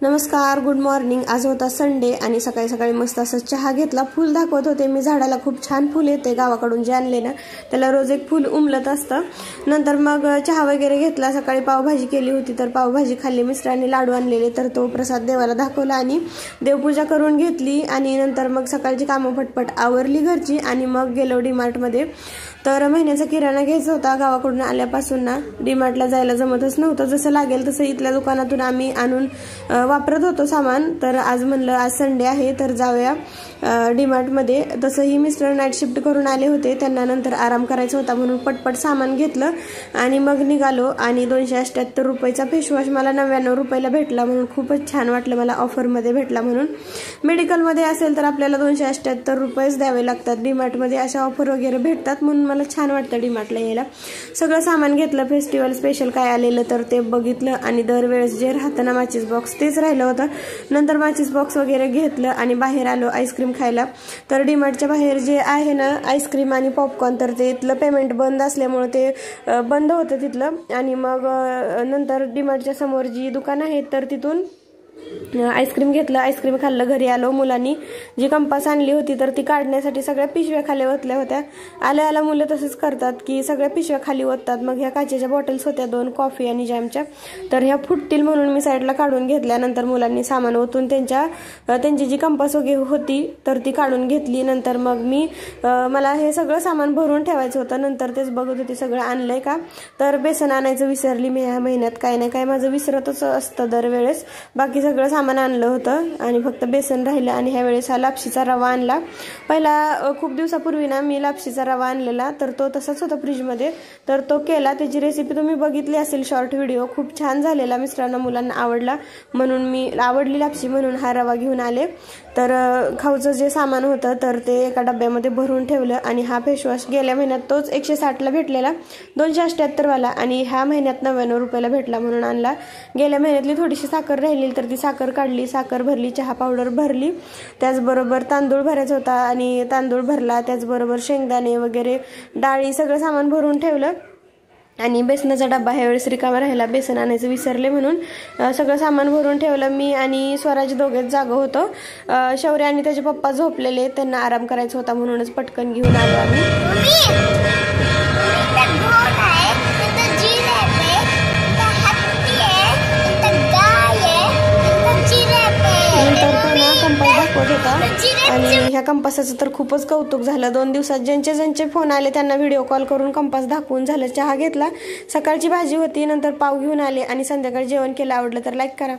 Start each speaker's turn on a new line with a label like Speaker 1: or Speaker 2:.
Speaker 1: नमस्कार, good morning. आज होता संडे आणि सकाळी सकाळी मस्त असं चहा घेतला। फुल दाखवत होते मी झाडाला, खूप छान फुल येते गावाकडून जे आणले ना, त्याला रोज एक फुल उमलत असतं। नंतर मग चहा वगैरे घेतला। सकाळी पावभाजी केली होती तर पावभाजी खाल्ली। मिस्टरांनी लाडू आणलेले तर तो प्रसाद देवाला दाखवला आणि देवपूजा करून घेतली आणि नंतर मग सकाळची कामं पटपट आवरली घरची आणि मग गेलो डीमार्ट मध्ये। तर महिन्याचा किराणा घ्यायचा होता। गावाकडून आल्यापासून ना डीमार्टला जायला जमतच नव्हतं, जसं लागेल तसं इथल्या दुकानातून आम्ही आणून वापरत होतो सामान। तर आज म्हणलं आज संडे आहे तर जाऊया डीमार्ट मध्ये। तसंही मिस्टर नाईट शिफ्ट करून आले होते, त्यांना नंतर आराम करायचा होता म्हणून पटपट सामान घेतलं आणि मग निघालो। आणि 278 रुपयाचा फेस वॉश मला 99 रुपयाला भेटला म्हणून खूपच छान वाटलं मला, ऑफर मध्ये भेटला म्हणून। मेडिकल मध्ये असेल तर आपल्याला 278 रुपयेच द्यावे लागतात, डीमार्ट मध्ये अशा ऑफर वगैरे भेटतात म्हणून मला छान वाटतं डीमार्टला यायला। सगळं सामान घेतलं, फेस्टिवल स्पेशल काय आलेलं तर ते बघितलं आणि दरवेळेस जे राहतं ना माचीस बॉक्स तेच राहिलं होतं। नंतर माचीस बॉक्स वगैरे घेतलं आणि बाहेर आलो आईस्क्रीम खायला। तर डीमार्टच्या बाहेर जे आहे ना आईस्क्रीम आणि पॉपकॉर्न, तर ते इथलं पेमेंट बंद असल्यामुळे ते बंद होतं तिथलं। आणि मग नंतर डीमार्टच्या समोर जी दुकान आहेत तर तिथून आईस्क्रीम घेतलं, आईस्क्रीम खाल्लं, घरी आलो। मुलांनी जी कंपास आणली होती तर ती काढण्यासाठी सगळ्या पिशव्या खाली ओतल्या होत्या। आल्या मुलं तसंच करतात की सगळ्या पिशव्या खाली ओततात। मग ह्या काचेच्या बॉटल्स होत्या 2 कॉफी आणि जॅमच्या, तर ह्या फुटतील म्हणून मी साईडला काढून घेतल्या। नंतर मुलांनी सामान ओतून त्यांची जी कंपास वगैरे होती तर ती काढून घेतली। नंतर मग मला हे सगळं सामान भरून ठेवायचं होतं, नंतर तेच बघत होते सगळं आणलंय का। तर बेसन आणायचं विसरली मी ह्या महिन्यात, काय ना काय माझं विसरतच असतं दरवेळेस। बाकी सगळं सामान आणलं होतं आणि फक्त बेसन राहिलं। आणि ह्या वेळेस हा लापशीचा रवा आणला। पहिला खूप दिवसापूर्वी ना मी लापशीचा रवा आणलेला तर तो तसाच होता फ्रीजमध्ये, तर तो केला। त्याची रेसिपी तुम्ही बघितली असेल शॉर्ट व्हिडिओ, खूप छान झालेला, मिस्टरांना मुलांना आवडला म्हणून मी आवडली लापशी म्हणून हा रवा घेऊन आले। तर खाऊचं जे सामान होतं तर ते एका डब्यामध्ये भरून ठेवलं। आणि हा फेसवॉश गेल्या महिन्यात तोच 160 ला भेटलेला, 278 वाला, आणि ह्या महिन्यात 99 रुपयाला भेटला म्हणून आणला। गेल्या महिन्यातली थोडीशी साखर राहिली तर ती साखर काढली, साखर भरली, चहा पावडर भरली, त्याचबरोबर तांदूळ भरायचा होता आणि तांदूळ भरला, त्याचबरोबर शेंगदाणे वगैरे डाळी सगळं सामान भरून ठेवलं। आणि बेसनाचा डब्बा ह्या वेळेस रिकामा राहिला, बेसन आणायचं विसरले म्हणून सगळं सामान भरून ठेवलं। मी आणि स्वराज दोघेच जागो होतो, शौर्य आणि त्याचे पप्पा झोपलेले, त्यांना आराम करायचा होता म्हणूनच पटकन घेऊन आलो आम्ही। आणि ह्या कंपासाचं तर खूपच कौतुक झालं। 2 दिवसात ज्यांचे फोन आले त्यांना व्हिडिओ कॉल करून कंपास दाखवून झालं। चहा घेतला, सकाळची भाजी होती, नंतर पाव घेऊन आले आणि संध्याकाळी जेवण केलं। आवडलं तर लाईक करा।